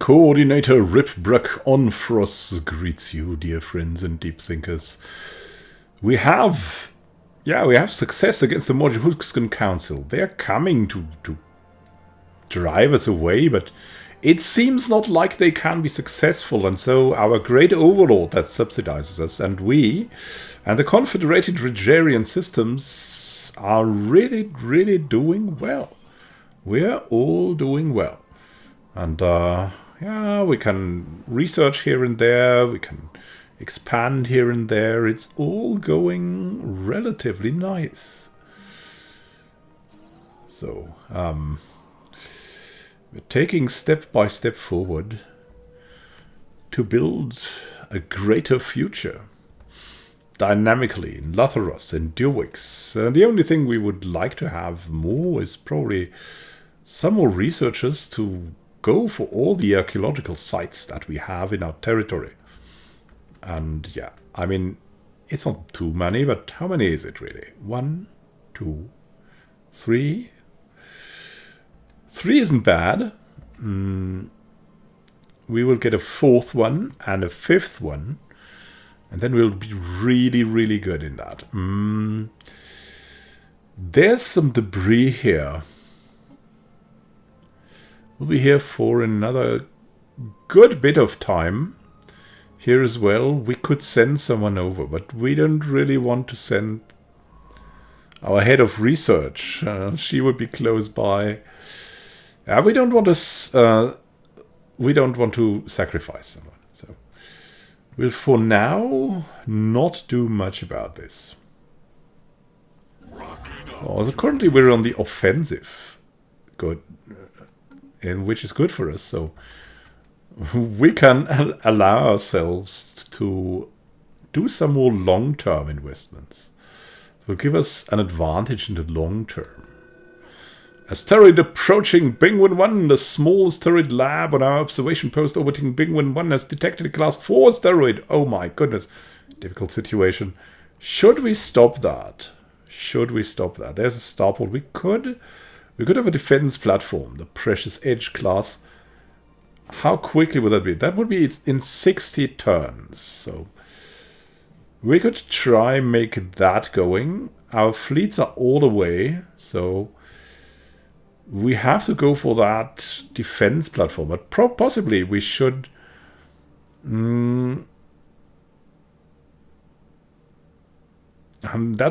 Coordinator Ripbruck Onfros greets you, dear friends and deep thinkers. We have success against the Mojuhuskan Council. They're coming to drive us away, but it seems not like they can be successful, and so our great overlord that subsidizes us, and we, and the Confederated Regerian systems are really, really doing well. We're all doing well. And, we can research here and there, we can expand here and there. It's all going relatively nice. So, we're taking step by step forward to build a greater future. Dynamically, in Latharos, in Duwix. The only thing we would like to have more is probably some more researchers to go for all the archaeological sites that we have in our territory. And yeah, I mean, it's not too many, but how many is it really? 1, 2, 3. 3 isn't bad. We will get a 4th one and a 5th one. And then we'll be really, really good in that. There's some debris here. We'll be here for another good bit of time. Here as well, we could send someone over, but we don't really want to send our head of research. She would be close by. We don't want to sacrifice someone. So we'll, for now, not do much about this. So currently, we're on the offensive. Good. Which is good for us, so we can allow ourselves to do some more long-term investments. It will give us an advantage in the long term. Asteroid approaching Bingwin 1. The small asteroid lab on our observation post orbiting Bingwin 1 has detected a class 4 asteroid. Oh my goodness. Difficult situation. Should we stop that? Should we stop that? There's a starport. We could have a defense platform, the Precious Edge class. How quickly would that be? That would be in 60 turns. So we could try make that going. Our fleets are all away, so we have to go for that defense platform. But possibly we should... that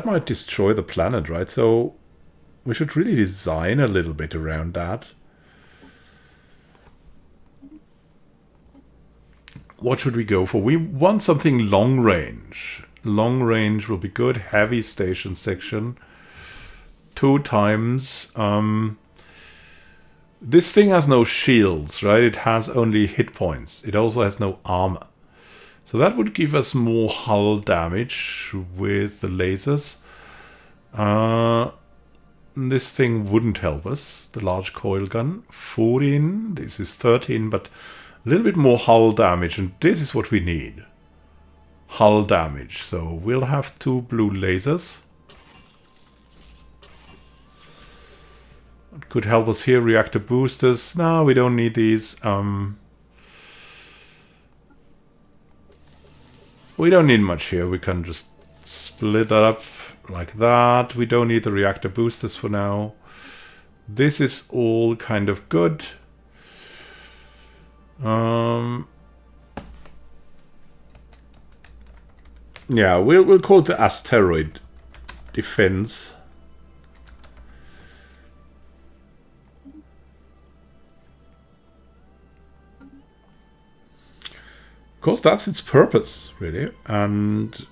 might destroy the planet, right? So we should really design a little bit around that. What should we go for? We want something long range. Long range will be good. Heavy station section. 2 times. This thing has no shields, right? It has only hit points. It also has no armor. So that would give us more hull damage with the lasers. This thing wouldn't help us. The large coil gun. 14. This is 13, but a little bit more hull damage. And this is what we need. Hull damage. So we'll have 2 blue lasers. It could help us here. Reactor boosters. No, we don't need these. We don't need much here. We can just split that up like that. We don't need the reactor boosters for now. This is all kind of good. Yeah, we'll call it the asteroid defense. Of course, that's its purpose, really. And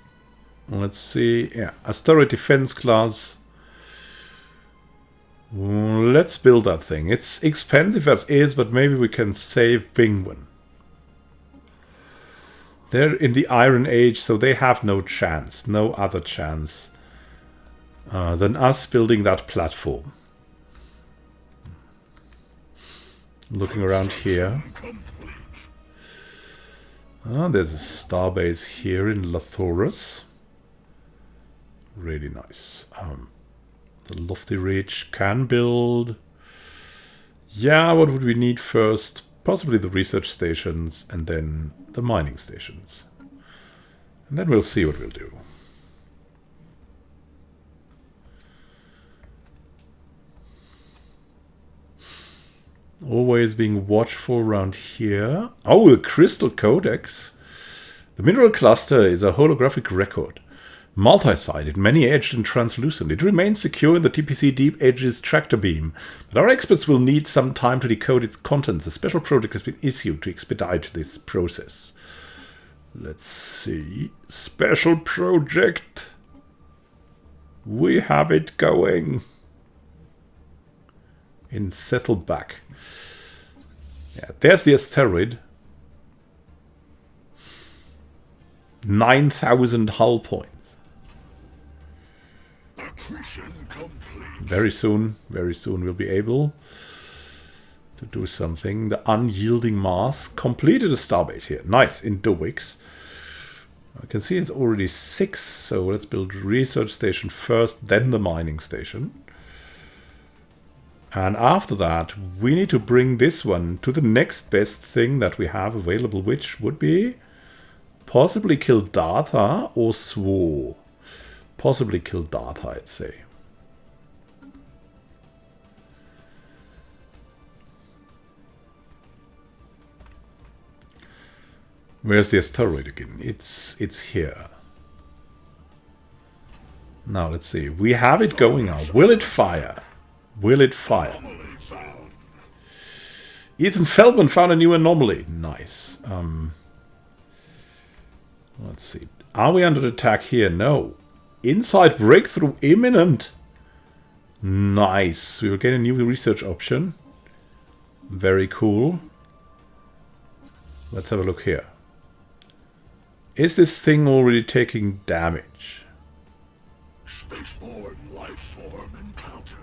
let's see. Yeah, asteroid defense class. Let's build that thing. It's expensive as is, but maybe we can save Bingwin. They're in the Iron Age, so they have no chance. No other chance than us building that platform. Looking around here. There's a starbase here in Latharos. Really nice. The Lofty Reach can build. Yeah, what would we need first? possibly the research stations, and then the mining stations. And then we'll see what we'll do. Always being watchful around here. Oh, the Crystal Codex. The mineral cluster is a holographic record. Multi-sided, many-edged and translucent. It remains secure in the TPC Deep Edges tractor beam, but our experts will need some time to decode its contents. A special project has been issued to expedite this process. Let's see. Special project. We have it going. In Settleback. Yeah, there's the asteroid. 9,000 hull points. Very soon we'll be able to do something. The unyielding mass completed a starbase here. Nice, in Dowix. I can see it's already 6, so let's build research station first, then the mining station. And after that, we need to bring this one to the next best thing that we have available, which would be possibly Kildatha or Swore. Possibly Kildatha, I'd say. Where's the asteroid again? It's here. Now let's see. We have it going now. Will it fire? Will it fire? Ethan Feldman found a new anomaly. Nice. Let's see. Are we under attack here? No. Inside breakthrough imminent. Nice. We will get a new research option. Very cool. Let's have a look here. Is this thing already taking damage? Spaceborne life form encountered.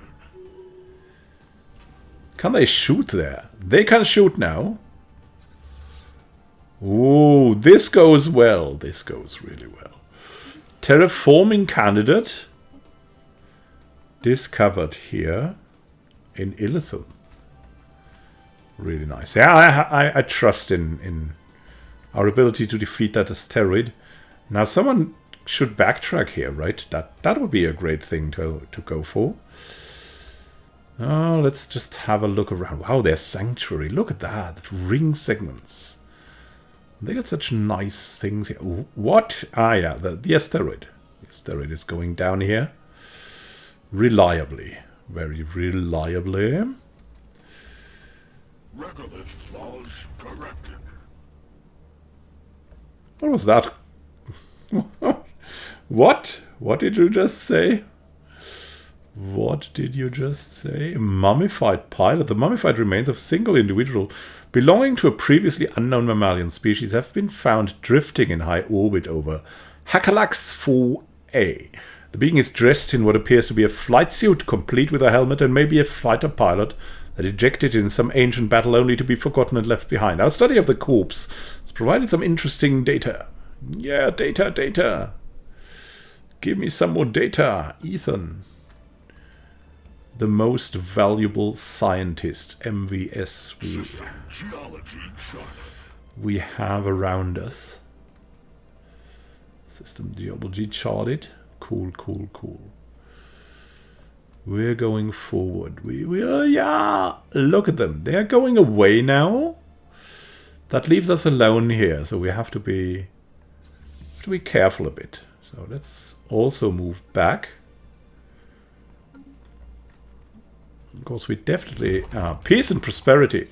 Can they shoot there? They can shoot now. Ooh, this goes well. This goes really well. Terraforming candidate. Discovered here in Illithum. Really nice. Yeah, I trust in our ability to defeat that asteroid. Now someone should backtrack here, right? That would be a great thing to go for. Let's just have a look around. Wow, there's Sanctuary. Look at that. Ring segments. They got such nice things here. Ooh, what? Ah, yeah, the asteroid. The asteroid is going down here. Reliably. Very reliably. Regolith flaws corrected. What was that? What? What did you just say? What did you just say? Mummified pilot. The mummified remains of a single individual belonging to a previously unknown mammalian species have been found drifting in high orbit over Hakalax 4A. The being is dressed in what appears to be a flight suit, complete with a helmet, and maybe a fighter pilot that ejected in some ancient battle only to be forgotten and left behind. Our study of the corpse has provided some interesting data. Yeah, data. Give me some more data, Ethan. The most valuable scientist, MVS, we have around us. System geology charted. Cool. We're going forward. We are, yeah. Look at them. They are going away now. That leaves us alone here, so we have to be careful a bit. So let's also move back. Of course, we definitely... peace and prosperity.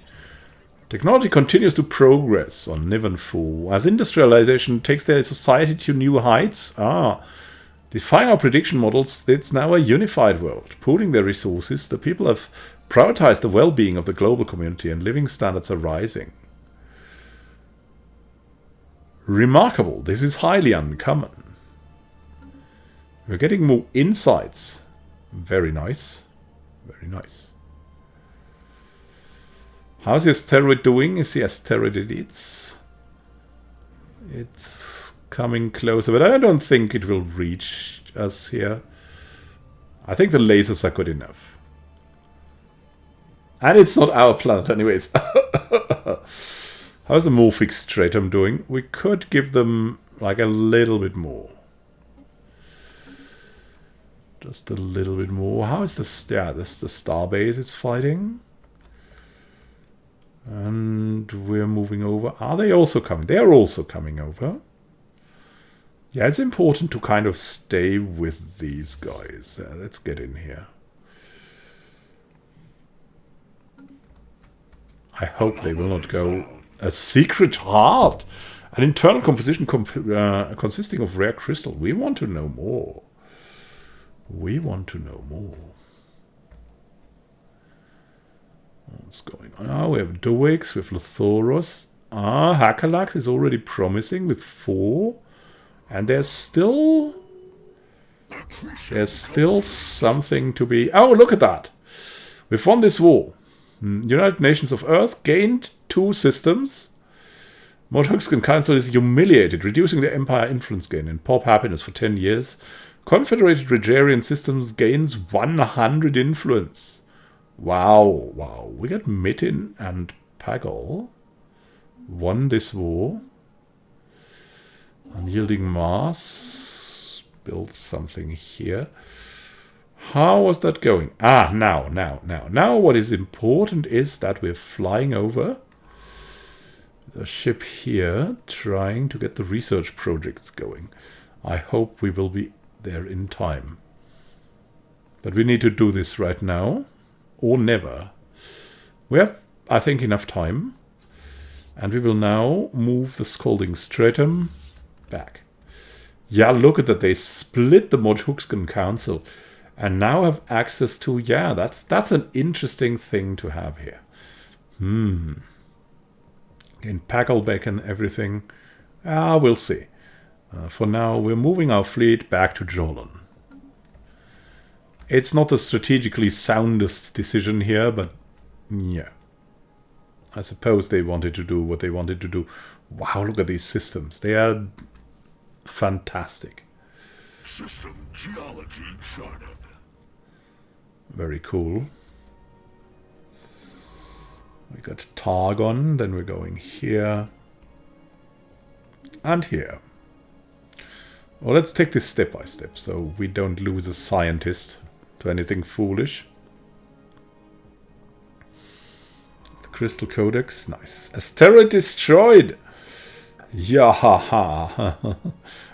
Technology continues to progress on Nivenfu. As industrialization takes their society to new heights, defying our prediction models, it's now a unified world. Pooling their resources, the people have prioritized the well-being of the global community and living standards are rising. Remarkable. This is highly uncommon. We're getting more insights. Very nice. Very nice. How's the asteroid doing? Is the asteroid it's coming closer, but I don't think it will reach us here. I think the lasers are good enough. And it's not our planet anyways. How's the morphic stratum doing? We could give them like a little bit more. Just a little bit more. How is this? Yeah, this is the starbase it's fighting. And we're moving over. Are they also coming? They're also coming over. Yeah, it's important to kind of stay with these guys. Let's get in here. I hope they will not go. A secret heart. An internal composition consisting of rare crystal. We want to know more. We want to know more. What's going on? Ah, we have Doix with Lithoros. Ah, Hakalax is already promising with 4. And there's still something to be... Oh, look at that. We've won this war. United Nations of Earth gained 2 systems. Motuxcan Council is humiliated, reducing their empire influence gain and pop happiness for 10 years. Confederated Regarian Systems gains 100 influence. Wow, wow. We got Mitin and Pagol. Won this war. Unyielding Mars. Build something here. How was that going? Ah, now what is important is that we're flying over the ship here, trying to get the research projects going. I hope we will be there in time. But we need to do this right now, or never. We have, I think, enough time. And we will now move the Scalding Stratum back. Yeah, look at that. They split the Motuxcan Council. And now have access to, yeah, that's an interesting thing to have here. In Packleback and everything. We'll see. For now, we're moving our fleet back to Jolon. It's not the strategically soundest decision here, but yeah. I suppose they wanted to do what they wanted to do. Wow, look at these systems. They are fantastic. System geology charted. Very cool. We got Targon, then we're going here and here. Well, let's take this step by step so we don't lose a scientist to anything foolish. The Crystal Codex, nice. Asteroid destroyed! Yahaha!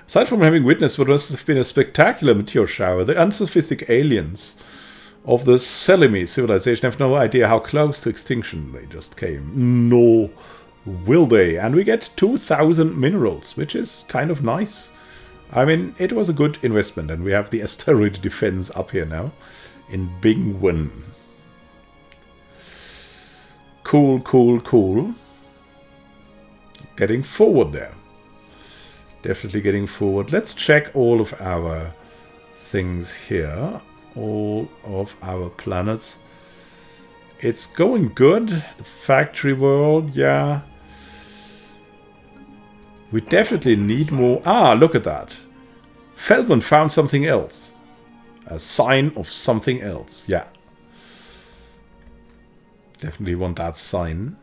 Aside from having witnessed what must have been a spectacular meteor shower, the unsophisticated aliens of the Selimi civilization have no idea how close to extinction they just came. No, will they? And we get 2,000 minerals, which is kind of nice. I mean, it was a good investment, and we have the asteroid defense up here now in Bingwen. Cool, cool, cool. Getting forward there. Definitely getting forward. Let's check all of our things here. All of our planets. It's going good. The factory world, yeah. We definitely need more. Ah, look at that. Feldman found something else. A sign of something else, yeah. Definitely want that sign.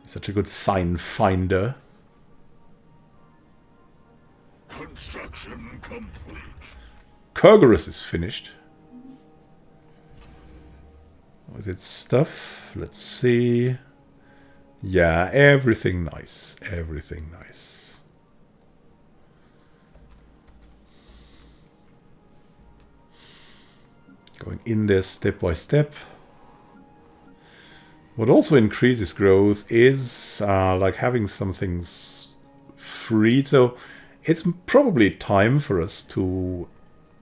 Such a good sign finder. Construction complete. Kurgerus is finished. With its stuff. Let's see. Yeah, everything nice. Everything nice. Going in there step by step. What also increases growth is like having some things free. So it's probably time for us to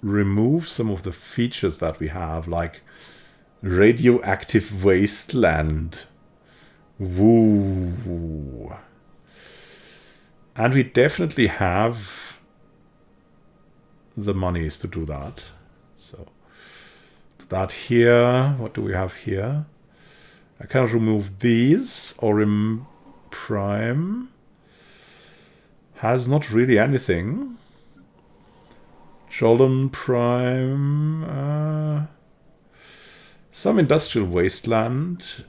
remove some of the features that we have, like radioactive wasteland. Woo. And we definitely have the monies to do that. So that here. What do we have here? I cannot remove these or prime. Has not really anything. Jordan Prime. Some industrial wasteland.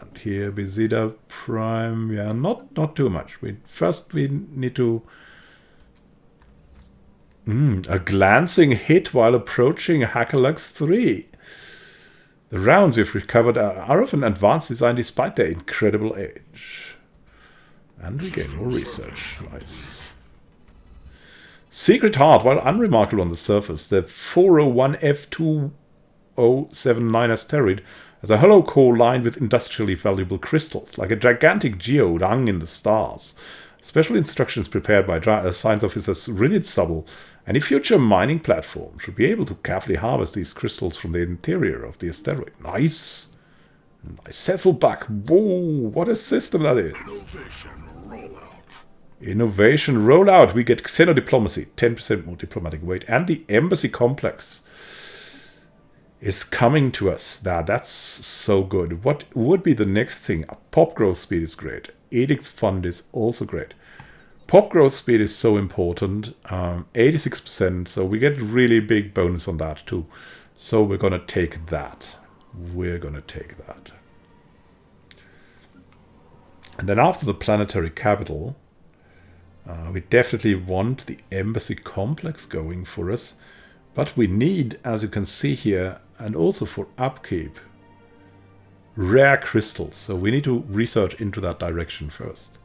And here Bezida Prime. Yeah, not too much. First we need to... a glancing hit while approaching Hakalux 3. The rounds we've recovered are of an advanced design despite their incredible age. And we gain more research. Nice. Secret Heart, while unremarkable on the surface, the 401F2079 asteroid has a hollow core lined with industrially valuable crystals, like a gigantic geode hung in the stars. Special instructions prepared by science officers Rinit Subble. Any future mining platform should be able to carefully harvest these crystals from the interior of the asteroid. Nice. Nice. Settle back. Whoa, what a system that is. Innovation rollout. We get xenodiplomacy, 10% more diplomatic weight, and the embassy complex is coming to us. That's so good. What would be the next thing? Pop growth speed is great. Edicts fund is also great. Pop growth speed is so important. 86%, so we get really big bonus on that too. So we're gonna take that. We're gonna take that. And then after the planetary capital, we definitely want the embassy complex going for us. But we need, as you can see here, and also for upkeep, rare crystals. So we need to research into that direction first.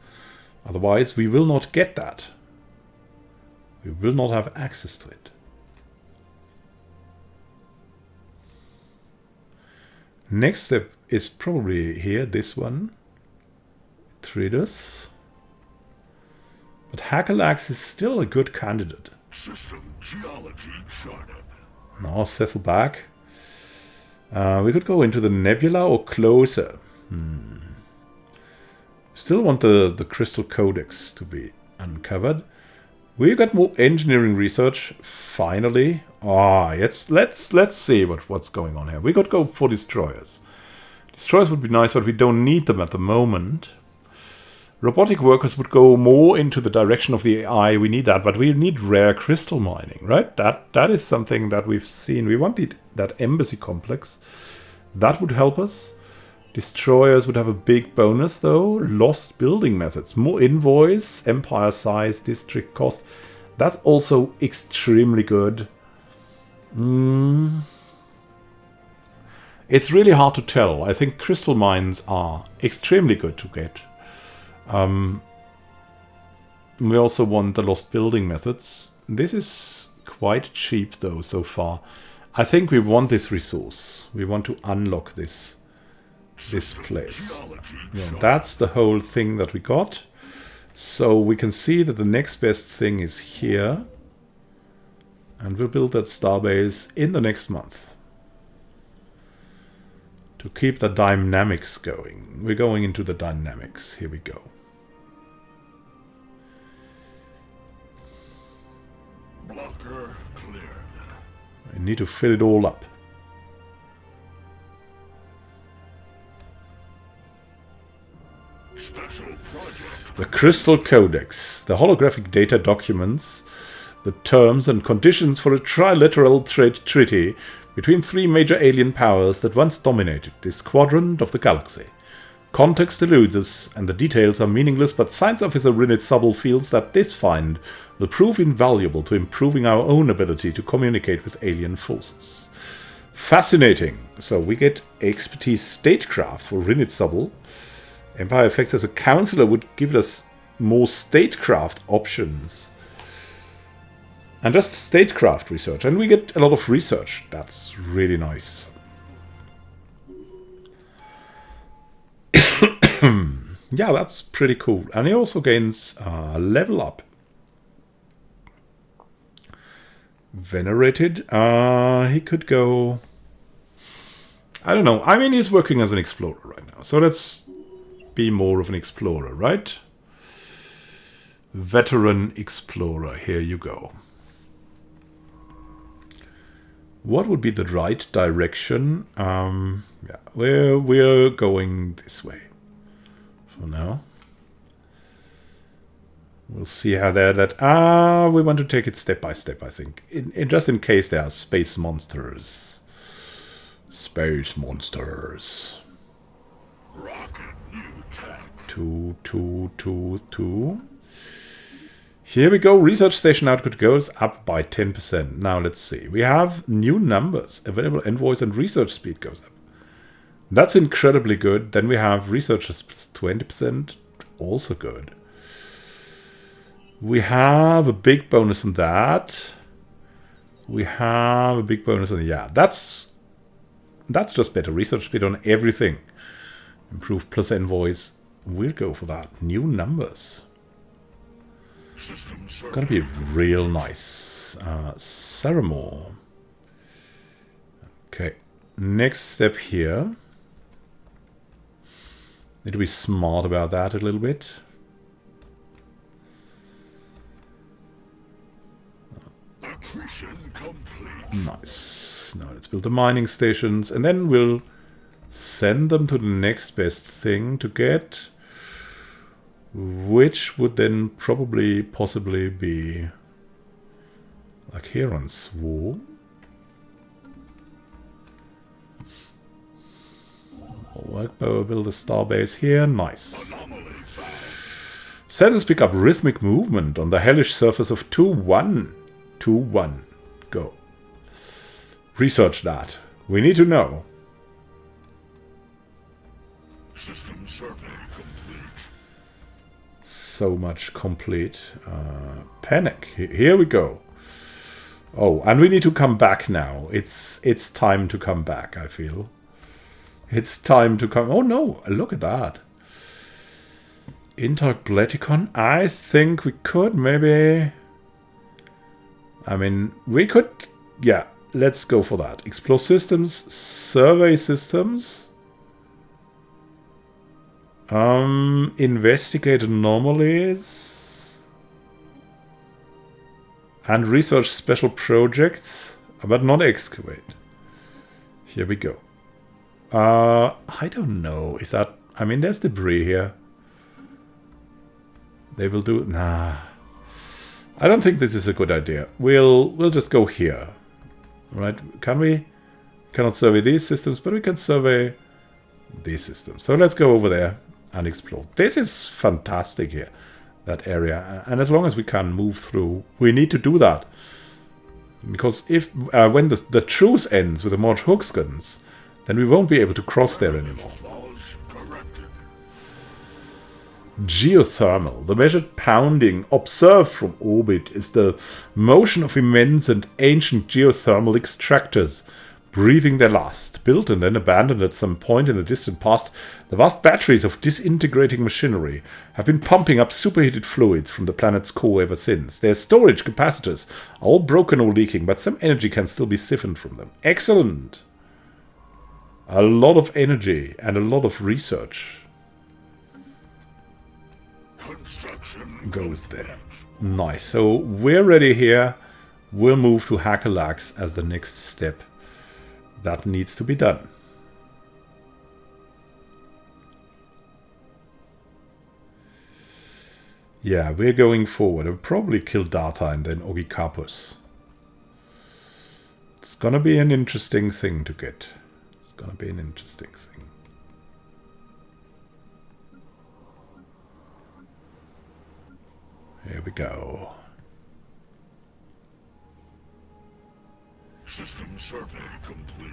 Otherwise, we will not get that. We will not have access to it. Next step is probably here, this one. Tridus. But Hakalax is still a good candidate. System geology charted. Now settle back. We could go into the nebula or closer. Still want the crystal codex to be uncovered. We've got more engineering research. Finally. Let's see what's going on here. We could go for destroyers. Destroyers would be nice, but we don't need them at the moment. Robotic workers would go more into the direction of the AI. We need that, but we need rare crystal mining, right? That is something that we've seen. We want that embassy complex. That would help us. Destroyers would have a big bonus, though. Lost building methods. More invoice, empire size, district cost. That's also extremely good. It's really hard to tell. I think crystal mines are extremely good to get. We also want the lost building methods. This is quite cheap though so far. I think we want this resource. We want to unlock this place. Yeah, that's the whole thing that we got. So we can see that the next best thing is here. And we'll build that starbase in the next month. To keep the dynamics going. We're going into the dynamics. Here we go. Blocker cleared. I need to fill it all up. Special project. The Crystal Codex, the holographic data documents, the terms and conditions for a trilateral trade treaty between three major alien powers that once dominated this quadrant of the galaxy. Context eludes us, and the details are meaningless, but Science Officer Rinit Subble feels that this find will prove invaluable to improving our own ability to communicate with alien forces. Fascinating. So we get expertise statecraft for Rinit Subble. Empire Effects as a counselor would give us more statecraft options. And just statecraft research. And we get a lot of research. That's really nice. Yeah, that's pretty cool. And he also gains level up. Venerated. He could go... I don't know. I mean, he's working as an explorer right now. So let's be more of an explorer, right? Veteran explorer. Here you go. What would be the right direction? Yeah, we're going this way for now. We'll see how we want to take it step by step, I think. Just in case there are space monsters. Space monsters. Rocket new tech. 2, 2, 2, 2. Here we go. Research station output goes up by 10%. Now let's see. We have new numbers. Available envoys and research speed goes up. That's incredibly good. Then we have researchers plus 20%. Also good. We have a big bonus on that. We have a big bonus on... Yeah, that's just better. Research speed on everything. Improved plus envoys. We'll go for that. New numbers. It's gonna be real nice. Ceramore. Okay. Next step here. Need to be smart about that a little bit. Nice. Now let's build the mining stations, and then we'll send them to the next best thing to get, which would then probably possibly be like here on Swore. Workbow, build a starbase here. Nice. Sensors pick up rhythmic movement on the hellish surface of 2-1. 2-1. Go. Research that. We need to know. System survey complete. So much complete. Panic. Here we go. Oh, and we need to come back now. It's time to come back, I feel. It's time to come... Oh no, look at that. Intergalacticon. I think we could maybe... I mean, we could... Yeah, let's go for that. Explore systems, survey systems. Investigate anomalies. And research special projects, but not excavate. Here we go. I don't know. Is that... I mean, there's debris here. They will do... Nah. I don't think this is a good idea. We'll just go here. Right? Can we... Cannot survey these systems, but we can survey these systems. So let's go over there and explore. This is fantastic here. That area. And as long as we can move through, we need to do that. Because if... when the truce ends with the Morge Hookskins, then we won't be able to cross there anymore. Geothermal. The measured pounding observed from orbit is the motion of immense and ancient geothermal extractors, breathing their last. Built and then abandoned at some point in the distant past, the vast batteries of disintegrating machinery have been pumping up superheated fluids from the planet's core ever since. Their storage capacitors are all broken or leaking, but some energy can still be siphoned from them. Excellent! A lot of energy and a lot of research goes there. Nice. So we're ready here. We'll move to Hackalax as the next step that needs to be done. Yeah, we're going forward. I'll probably kill Data and then Ogikapus. It's gonna be an interesting thing to get. It's gonna be an interesting thing. Here we go. System survey complete.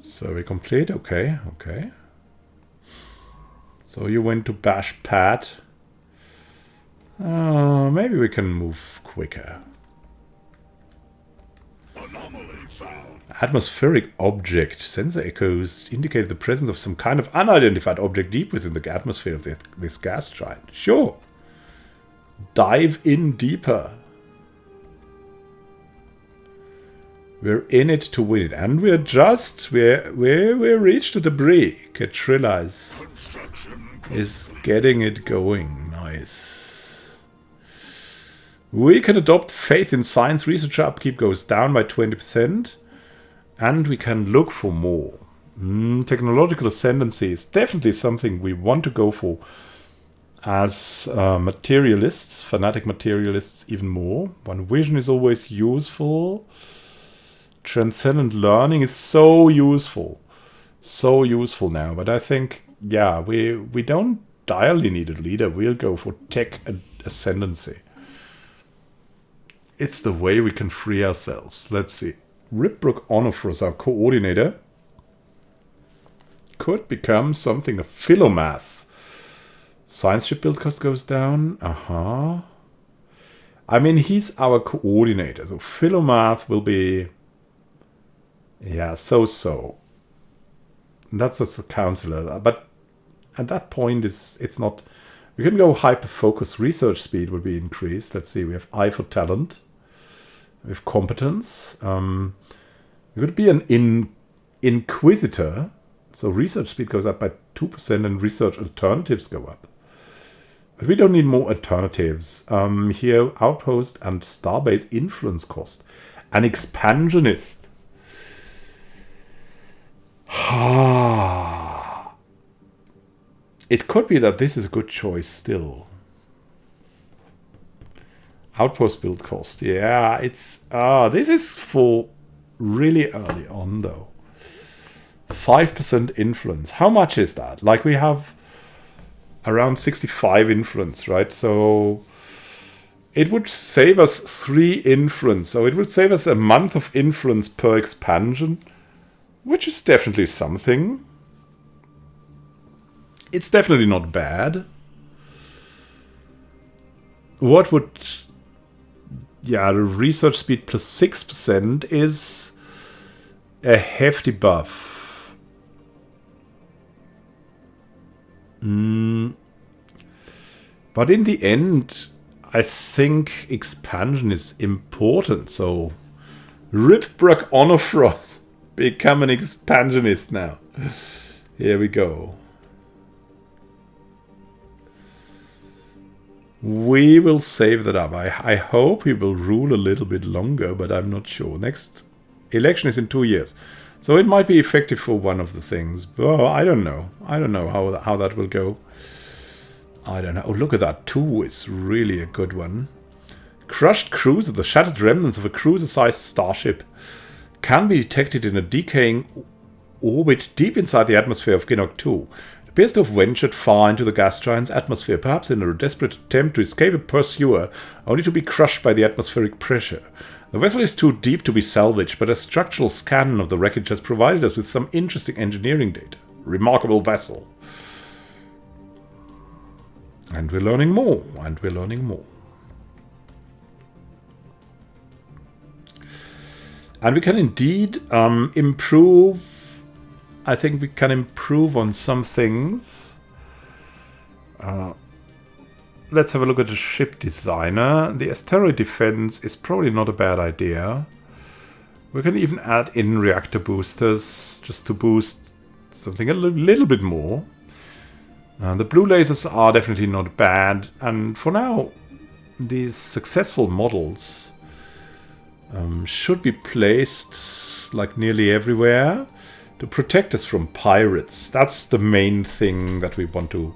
Survey complete. Okay, okay. So you went to bash pad. Maybe we can move quicker. Anomaly found. Atmospheric object. Sensor echoes indicated the presence of some kind of unidentified object deep within the atmosphere of this gas giant. Sure. Dive in deeper. We're in it to win it. And we're just... we reached the debris. Catrilla is getting it going. Nice. We can adopt faith in science. Research upkeep goes down by 20%. And we can look for more. Technological ascendancy is definitely something we want to go for. as materialists, fanatic materialists even more. One vision is always useful. Transcendent learning is so useful now. But I think, yeah, we don't direly need a leader. We'll go for tech ascendancy. It's the way we can free ourselves. Let's see. Ripbrook Onofros, our coordinator, could become something of philomath. Science ship build cost goes down. I mean, he's our coordinator. So philomath will be... yeah, so. That's just a counselor. But at that point, it's not... we can go hyper-focus. Research speed would be increased. Let's see. We have eye for talent. We have competence. We could be an inquisitor. So research speed goes up by 2% and research alternatives go up. But we don't need more alternatives. Here, outpost and starbase influence cost. An expansionist. It could be that this is a good choice still. Outpost build cost. Yeah, it's... this is for really early on, though. 5% influence. How much is that? Like, we have around 65 influence, right? So it would save us 3 influence. So it would save us a month of influence per expansion, which is definitely something. It's definitely not bad. What would... yeah, the research speed plus 6% is a hefty buff. But in the end, I think expansion is important. So, Ripbrook Onofros, become an expansionist now. Here we go. We will save that up. I hope he will rule a little bit longer, but I'm not sure. Next election is in 2 years. So it might be effective for one of the things. But I don't know. I don't know how that will go. I don't know. Oh, look at that. 2 is really a good one. Crushed cruiser. The shattered remnants of a cruiser-sized starship can be detected in a decaying orbit deep inside the atmosphere of Ginok 2. It appears to have ventured far into the gas giant's atmosphere, perhaps in a desperate attempt to escape a pursuer, only to be crushed by the atmospheric pressure. The vessel is too deep to be salvaged, but a structural scan of the wreckage has provided us with some interesting engineering data. Remarkable vessel. And we're learning more, and we're learning more. And we can indeed improve. I think we can improve on some things. Let's have a look at the ship designer. The asteroid defense is probably not a bad idea. We can even add in reactor boosters just to boost something a little bit more. The blue lasers are definitely not bad. And for now, these successful models should be placed like nearly everywhere to protect us from pirates. That's the main thing that we want to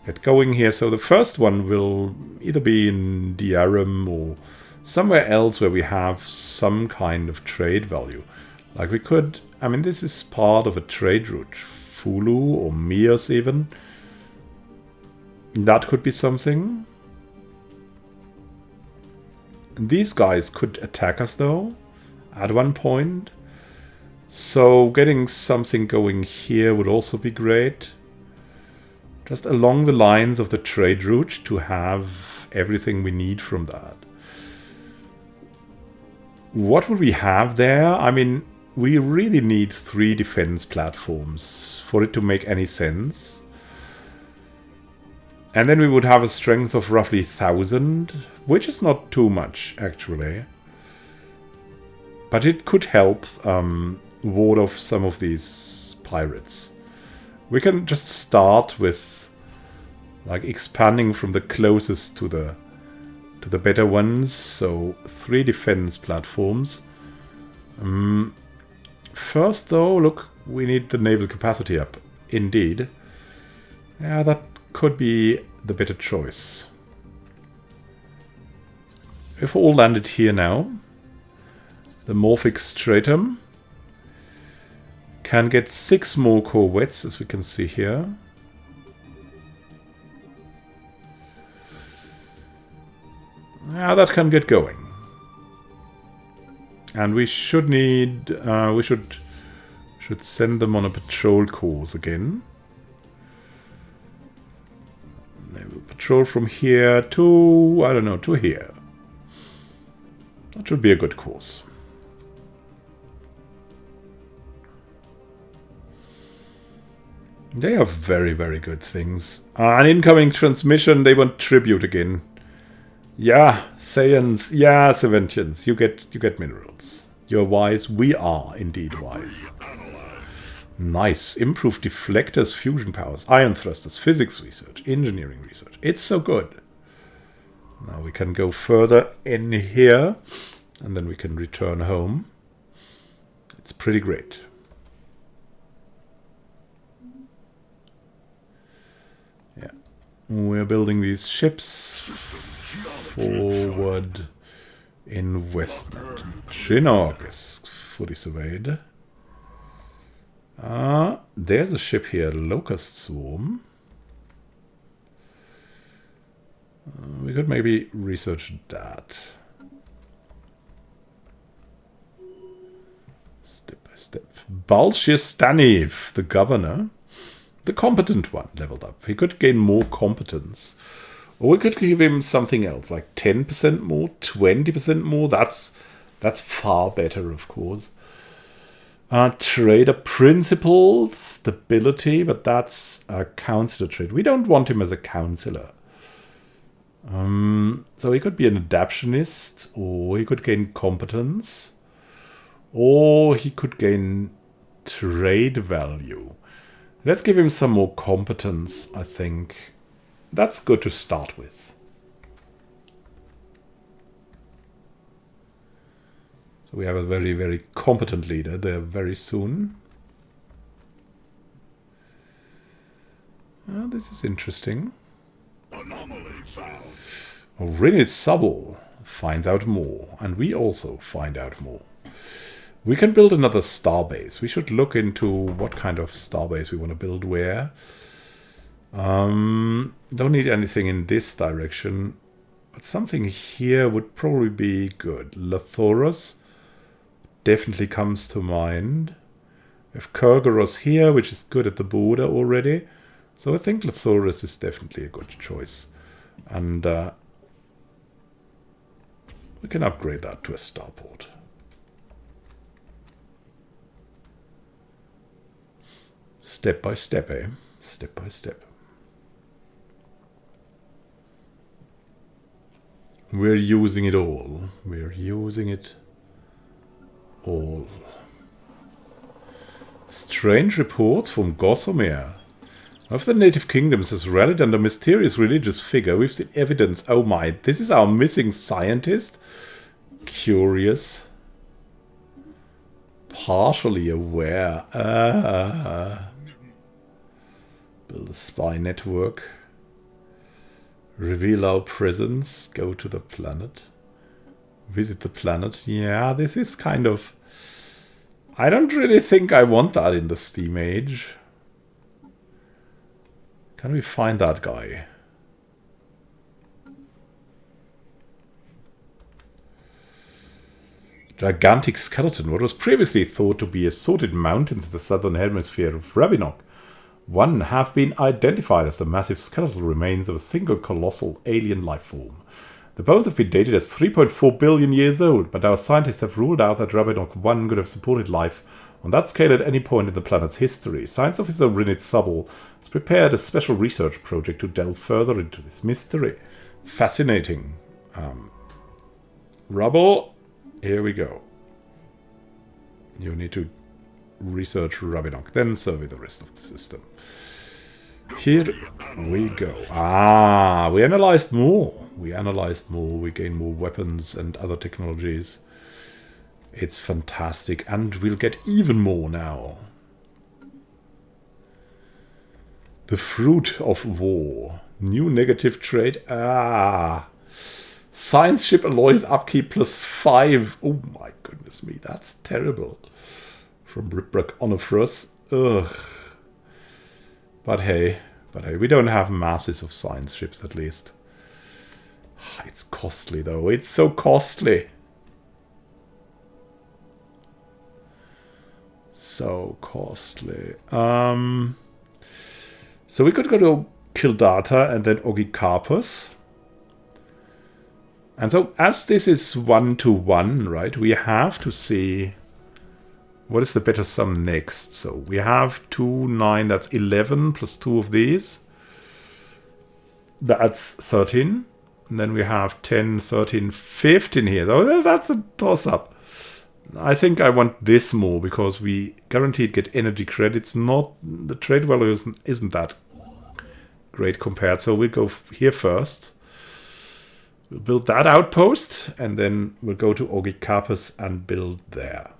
get going here. So the first one will either be in Diarum or somewhere else where we have some kind of trade value. Like we could, I mean, this is part of a trade route. Fulu or Mios even. That could be something. These guys could attack us though at one point. So getting something going here would also be great. Just along the lines of the trade route to have everything we need from that. What would we have there? I mean, we really need 3 defense platforms for it to make any sense. And then we would have a strength of roughly 1,000, which is not too much, actually. But it could help ward off some of these pirates. We can just start with like expanding from the closest to the better ones. So 3 defense platforms. First though, look, we need the naval capacity up. Indeed. Yeah, that could be the better choice. We've all landed here now. The Morphic Stratum can get 6 more corvettes, as we can see here. Now that can get going. And we should need... we should send them on a patrol course again. They will patrol from here to... I don't know, to here. That should be a good course. They are very, very good things. An incoming transmission, they want tribute again. Yeah, Theians, yeah, Civentians, you get minerals. You're wise, we are indeed wise. Nice, improved deflectors, fusion powers, ion thrusters, physics research, engineering research. It's so good. Now we can go further in here, and then we can return home. It's pretty great. Yeah, we're building these ships forward investment. Shinnok is fully surveyed. There's a ship here, Locust Swarm. We could maybe research that. Step by step. Balshistaniv, the governor. The competent one, leveled up. He could gain more competence. Or we could give him something else, like 10% more, 20% more. That's far better, of course. Trader principle, stability, but that's a counselor trait. We don't want him as a counselor. So he could be an adaptionist, or he could gain competence, or he could gain trade value. Let's give him some more competence, I think. That's good to start with. So we have a very, very competent leader there very soon. This is interesting. Anomaly found. Irenic Subble finds out more, and we also find out more. We can build another starbase. We should look into what kind of starbase we want to build where. Don't need anything in this direction, but something here would probably be good. Lithoids definitely comes to mind. We have Kurgaros here, which is good at the border already. So I think Lithoids is definitely a good choice. And we can upgrade that to a starport. Step by step, eh? Step by step. We're using it all. We're using it all. Strange reports from Gossamer. One of the native kingdoms has rallied under a mysterious religious figure. We've seen evidence. Oh my, this is our missing scientist? Curious. Partially aware. Build a spy network. Reveal our presence. Go to the planet. Visit the planet. Yeah, this is kind of... I don't really think I want that in the Steam Age. Can we find that guy? Gigantic skeleton. What was previously thought to be assorted mountains in the southern hemisphere of Rabinok. One have been identified as the massive skeletal remains of a single colossal alien life form. The bones have been dated as 3.4 billion years old, but our scientists have ruled out that Rabinok 1 could have supported life on that scale at any point in the planet's history. Science Officer Irenic Subble has prepared a special research project to delve further into this mystery. Fascinating. Rubble, here we go. You need to research Rabinok, then survey the rest of the system. Here we go. We analyzed more. We analyzed more. We gained more weapons and other technologies. It's fantastic. And we'll get even more now. The fruit of war. New negative trait. Ah. Science ship alloys upkeep +5. Oh my goodness me, that's terrible. From Ripbrook Onifrus. Ugh. But hey, we don't have masses of science ships at least. It's costly though, it's so costly. So costly. So we could go to Kildata and then Ogicarpus. And so as this is 1-to-1, right, we have to see what is the better sum next. So we have 2, 9, that's 11 plus 2 of these. That's 13. And then we have 10, 13, 15 here. So that's a toss-up. I think I want this more because we guaranteed get energy credits. Not the trade value isn't that great compared. So we'll go here first. We'll build that outpost and then we'll go to Ogicarpus and build there.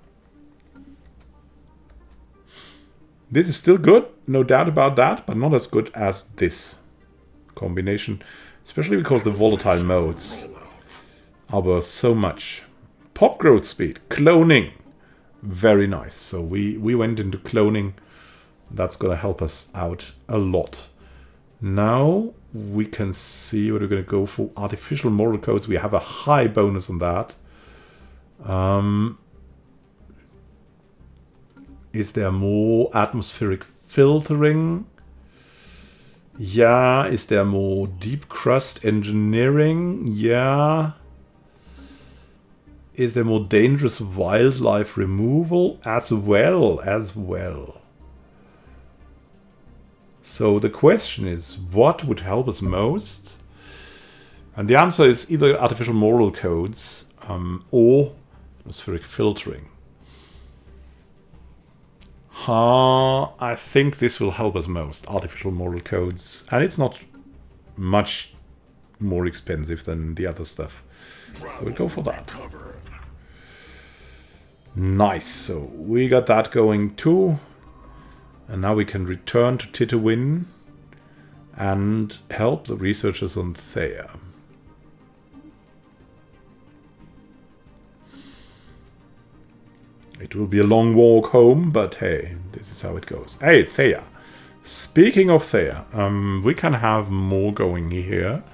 This is still good, no doubt about that, but not as good as this combination, especially because the volatile modes are worth so much. Pop growth speed, cloning, very nice. So we went into cloning. That's going to help us out a lot. Now we can see what we're going to go for. Artificial moral codes, we have a high bonus on that. Is there more atmospheric filtering? Yeah. Is there more deep crust engineering? Yeah. Is there more dangerous wildlife removal? As well. So the question is, what would help us most? And the answer is either artificial moral codes or atmospheric filtering. I think this will help us most, artificial moral codes. And it's not much more expensive than the other stuff. So we'll go for that. Nice, so we got that going too. And now we can return to Titowin and help the researchers on Theia. It will be a long walk home, but hey, this is how it goes. Hey, Theia. Speaking of Theia, we can have more going here.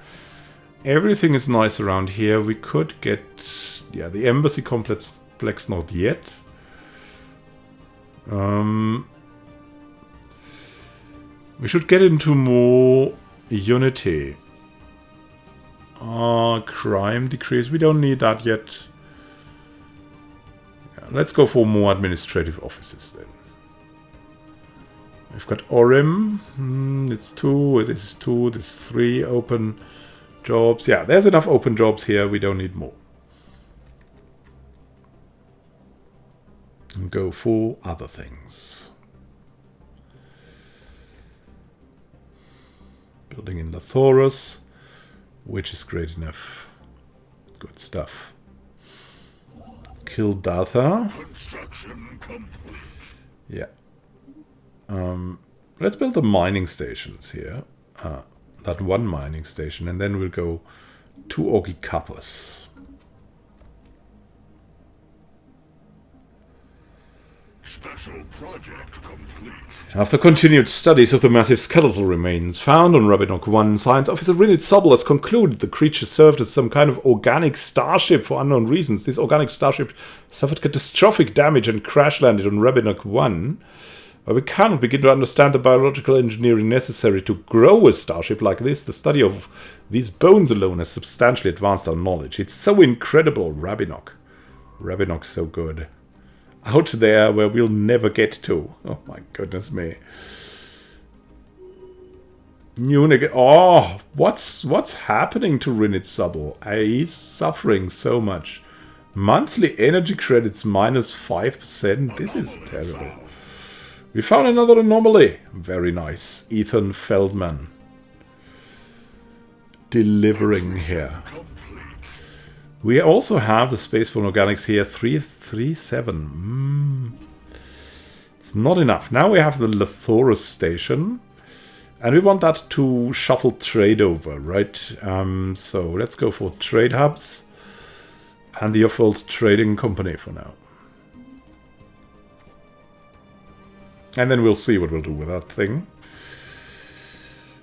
Everything is nice around here. We could get, yeah, the embassy complex not yet. We should get into more unity. Crime decrease. We don't need that yet. Let's go for more administrative offices then. We've got Orim. It's 2. This is 2. This is 3 open jobs. Yeah, there's enough open jobs here. We don't need more. And go for other things. Building in Lithoids, which is great enough. Good stuff. Kildatha. Construction complete. Yeah. Let's build the mining stations here. That one mining station, and then we'll go to Ogicarpus. Special project complete. After continued studies of the massive skeletal remains found on Rabinok 1, Science Officer Rinit Sobel has concluded the creature served as some kind of organic starship for unknown reasons. This organic starship suffered catastrophic damage and crash-landed on Rabinok 1. But we cannot begin to understand the biological engineering necessary to grow a starship like this. The study of these bones alone has substantially advanced our knowledge. It's so incredible, Rabinok. Rabinok's so good. Out there where we'll never get to. Oh my goodness me. Oh, what's happening to Rinit Sobel? He's suffering so much. Monthly energy credits minus 5%. This is terrible. We found another anomaly. Very nice. Ethan Feldman. Delivering here. We also have the spaceborne organics here. 337. It's not enough. Now we have the Lithoids station. And we want that to shuffle trade over, right? So let's go for trade hubs and the off-world trading company for now. And then we'll see what we'll do with that thing.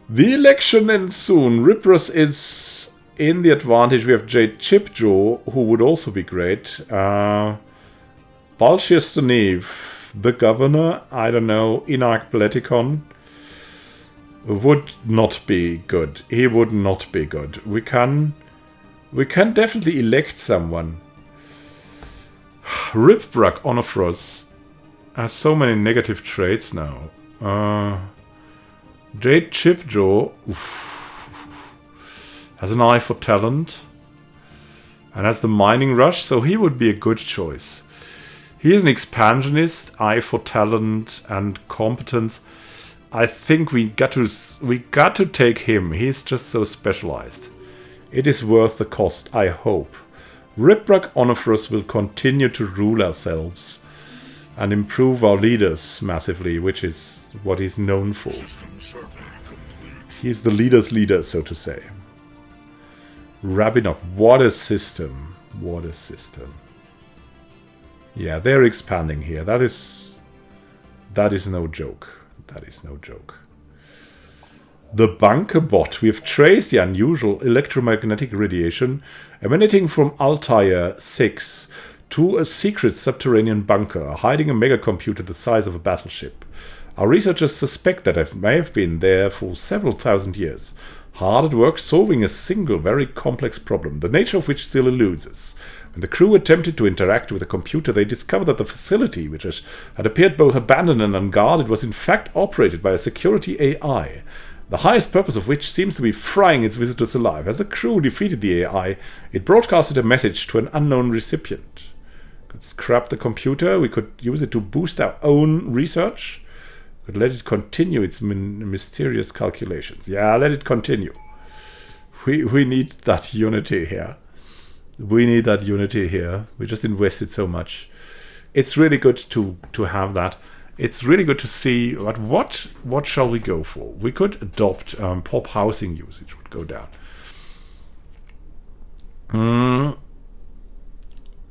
The election ends soon. Riprus is in the advantage. We have Jade Chipjaw, who would also be great. Balchius the Neve, the governor, I don't know, Inarch Politicon, would not be good. He would not be good. We can definitely elect someone. Ripbrak Onofros has so many negative traits now. Jade Chipjaw has an eye for talent and has the mining rush, so he would be a good choice. He is an expansionist, eye for talent and competence. I think we got to take him. He's just so specialized. It is worth the cost, I hope. Ripbrak Onofrus will continue to rule ourselves and improve our leaders massively, which is what he's known for. He's the leader's leader, so to say. Rabinok, what a system. What a system. Yeah, they're expanding here. That is no joke. That is no joke. The bunker bot. We have traced the unusual electromagnetic radiation emanating from Altair 6 to a secret subterranean bunker hiding a megacomputer the size of a battleship. Our researchers suspect that it may have been there for several thousand years, hard at work solving a single very complex problem, the nature of which still eludes us. When the crew attempted to interact with the computer, they discovered that the facility, which had appeared both abandoned and unguarded, was in fact operated by a security AI, the highest purpose of which seems to be frying its visitors alive. As the crew defeated the AI, it broadcasted a message to an unknown recipient. We could scrap the computer, we could use it to boost our own research, we could let it continue its mysterious calculations. Yeah, let it continue. We need that unity here. We need that unity here. We just invested so much. It's really good to have that. It's really good to see what shall we go for. We could adopt pop housing usage would go down.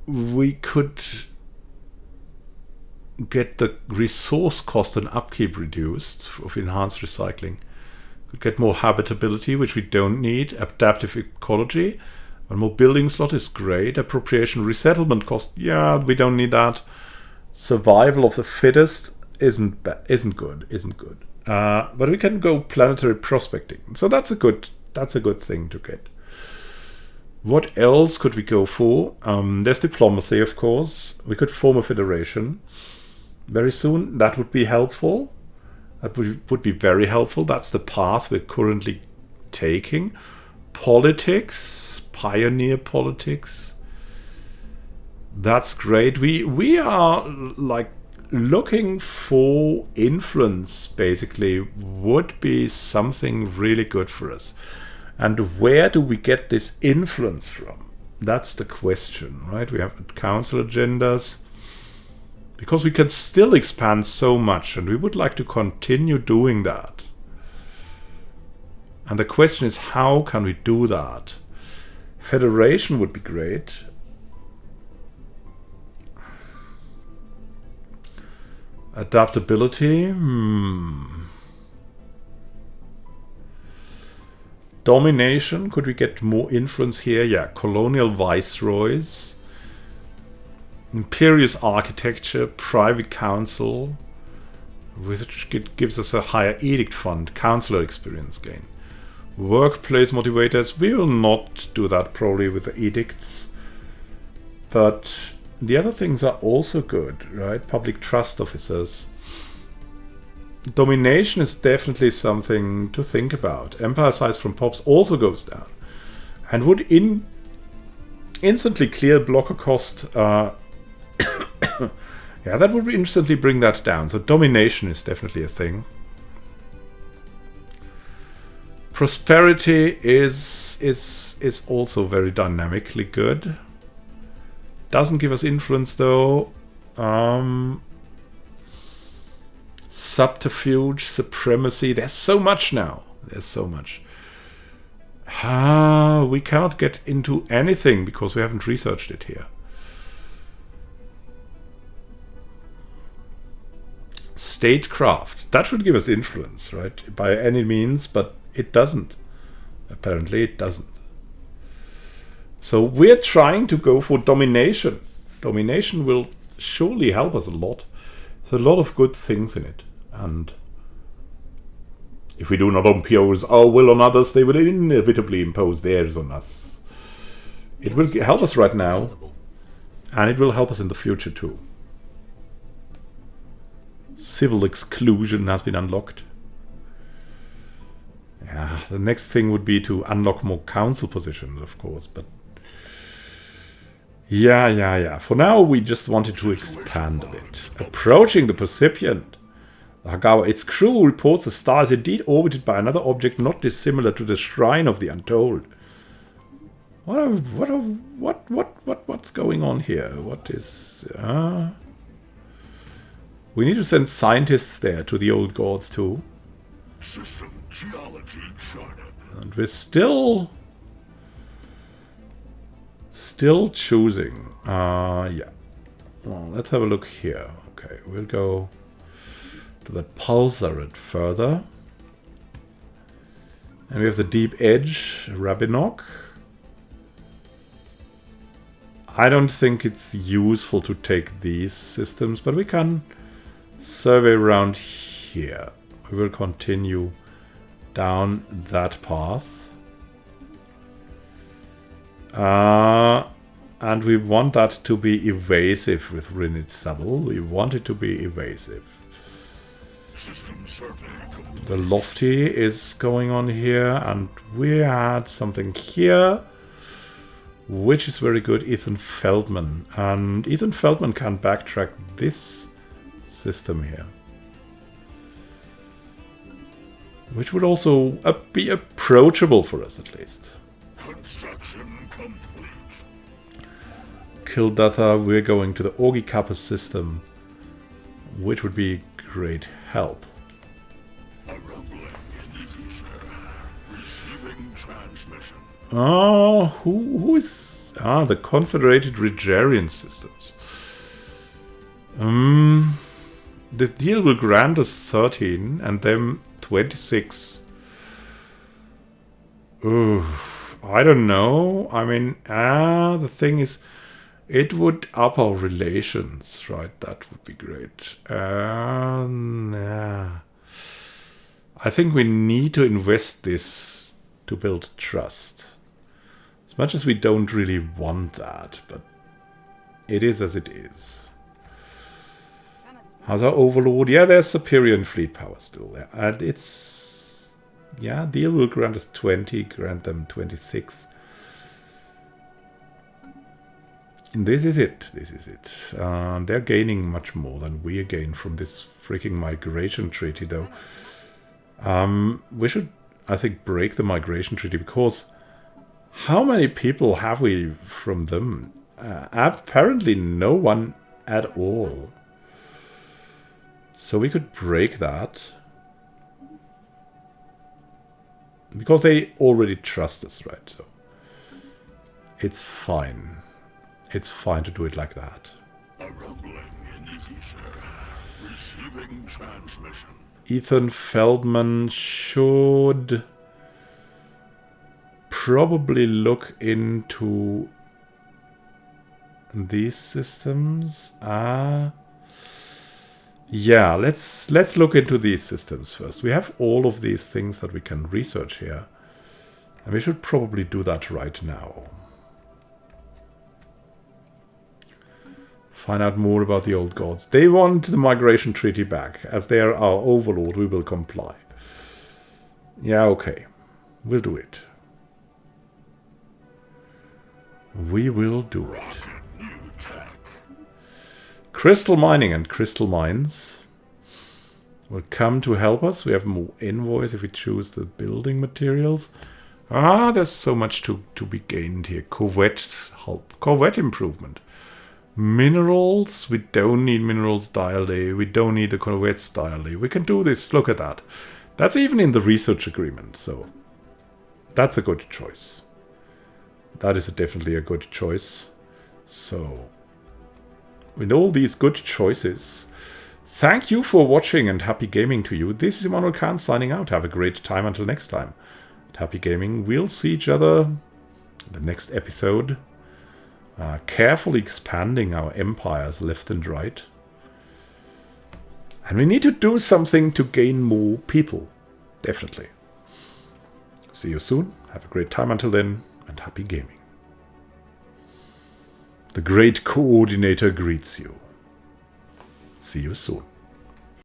We could get the resource cost and upkeep reduced of enhanced recycling. Could get more habitability, which we don't need. Adaptive ecology. One more building slot is great. Appropriation resettlement cost. Yeah, we don't need that. Survival of the fittest isn't good. But we can go planetary prospecting. So that's a good thing to get. What else could we go for? There's diplomacy, of course. We could form a federation very soon. That would be helpful. That would be very helpful. That's the path we're currently taking. Politics, pioneer politics. That's great. We are like looking for influence, basically, would be something really good for us. And where do we get this influence from? That's the question, right? We have council agendas. Because we can still expand so much, and we would like to continue doing that. And the question is, how can we do that? Federation would be great. Adaptability. Domination. Could we get more influence here? Yeah, colonial viceroys. Imperious architecture, private council, which gives us a higher edict fund, councillor experience gain. Workplace motivators, we will not do that probably with the edicts. But the other things are also good, right? Public trust officers. Domination is definitely something to think about. Empire size from pops also goes down. And would instantly clear blocker cost. Yeah, that would instantly bring that down. So domination is definitely a thing. Prosperity is also very dynamically good. Doesn't give us influence though. Subterfuge, supremacy. There's so much now. There's so much. We cannot get into anything because we haven't researched it here. Statecraft. That should give us influence, right? By any means, but it doesn't. Apparently it doesn't. So we're trying to go for domination. Domination will surely help us a lot. There's a lot of good things in it. And if we do not impose our will on others, they will inevitably impose theirs on us. It will help us right now, and it will help us in the future too. Civil exclusion has been unlocked. Yeah, the next thing would be to unlock more council positions, of course, but yeah. For now, we just wanted to expand a bit. Approaching the percipient. Hagawa, its crew reports the star is indeed orbited by another object not dissimilar to the Shrine of the Untold. What's going on here? What is... We need to send scientists there to the old gods too. System geology charted. And we're still choosing. Yeah. Well, let's have a look here. Okay, we'll go to the pulsar further. And we have the deep edge, Rabinok. I don't think it's useful to take these systems, but we can survey around here. We will continue down that path. And we want that to be evasive with Rinit Sabel. We want it to be evasive. System survey complete. The Lofty is going on here, and we had something here, which is very good. Ethan Feldman. And Ethan Feldman can backtrack this system here, which would also be approachable for us at least. Construction complete. Kildatha, we're going to the Orgi Kappa system, which would be great help. A rumbling in ether. Receiving transmission. Oh, who is... the Confederated Rigerian systems. The deal will grant us 13 and them 26. Ooh, I don't know. I mean, the thing is, it would up our relations, right? That would be great. Yeah. I think we need to invest this to build trust. As much as we don't really want that, but it is as it is. How's our Overlord? Yeah, there's superior in fleet power still there. And it's... Yeah, deal will grant us 20, grant them 26. And this is it. This is it. They're gaining much more than we gain from this freaking migration treaty, though. We should, I think, break the migration treaty, because how many people have we from them? Apparently no one at all. So we could break that. Because they already trust us, right? So it's fine. It's fine to do it like that. A rumbling in ether. Receiving transmission. Ethan Feldman should probably look into these systems. Yeah, let's look into these systems first. We have all of these things that we can research here, and we should probably do that right now. Find out more about the old gods. They want the migration treaty back. As they are our overlord, we will comply. Yeah, okay. We'll do it. We will do it. New tech. Crystal mining and crystal mines will come to help us. We have more invoice if we choose the building materials. There's so much to be gained here. Corvette help. Corvette improvement. Minerals, we don't need minerals dial A. We don't need the corvettes dial A. We can do this. Look at that. That's even in the research agreement. So that's a good choice. That is definitely a good choice. So with all these good choices, thank you for watching and happy gaming to you. This is Immanuel Khan signing out. Have a great time until next time. Happy gaming. We'll see each other in the next episode. Carefully expanding our empires left and right. And we need to do something to gain more people. Definitely. See you soon. Have a great time until then. And happy gaming. The great coordinator greets you. See you soon.